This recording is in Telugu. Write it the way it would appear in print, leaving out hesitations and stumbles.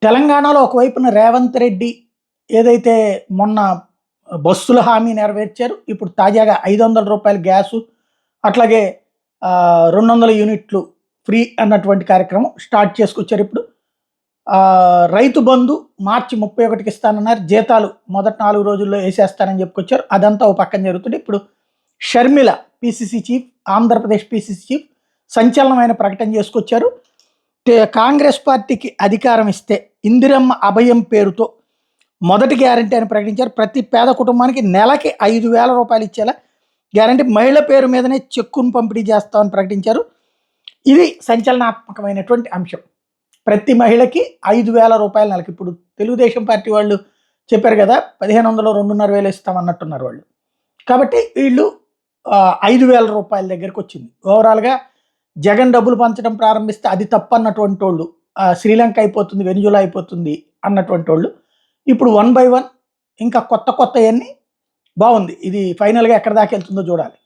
తెలంగాణలో ఒకవైపున రేవంత్ రెడ్డి ఏదైతే మొన్న బస్సుల హామీ నెరవేర్చారు. ఇప్పుడు తాజాగా రూ. 500 గ్యాసు, అట్లాగే 200 యూనిట్లు ఫ్రీ అన్నటువంటి కార్యక్రమం స్టార్ట్ చేసుకొచ్చారు ఇప్పుడు. రైతు బంధు మార్చి 31కి ఇస్తానన్నారు. జీతాలు మొదటి 4 రోజుల్లో ఏసేస్తానని చెప్పుకొచ్చారు. అదంతా ఓ పక్కన జరుగుతుంది. ఇప్పుడు Sharmila PCC chief, Andhra Pradesh PCC chief సంచలనమైన ప్రకటన చేసుకొచ్చారు. కాంగ్రెస్ పార్టీకి అధికారం ఇస్తే ఇందిరమ్మ అభయం పేరుతో మొదటి గ్యారంటీ అని ప్రకటించారు. ప్రతి పేద కుటుంబానికి నెలకి 5,000 రూపాయలు ఇచ్చేలా గ్యారంటీ, మహిళ పేరు మీదనే చెక్కును పంపిణీ చేస్తామని ప్రకటించారు. ఇది సంచలనాత్మకమైనటువంటి అంశం. ప్రతి మహిళకి 5,000 రూపాయలు నెలకి. ఇప్పుడు తెలుగుదేశం పార్టీ వాళ్ళు చెప్పారు కదా, 1,500 2,500 ఇస్తామన్నట్టున్నారు వాళ్ళు. కాబట్టి వీళ్ళు 5,000 రూపాయల దగ్గరికి వచ్చింది. ఓవరాల్గా జగన్ డబ్బులు పంచడం ప్రారంభిస్తే అది తప్పు అన్నటువంటి వాళ్ళు, శ్రీలంక అయిపోతుంది, వెనిజులా అయిపోతుంది అన్నటువంటి వాళ్ళు ఇప్పుడు 1 by 1 ఇంకా కొత్త కొత్తవన్నీ బాగుంది. ఇది ఫైనల్గా ఎక్కడ దాకా వెళ్తుందో చూడాలి.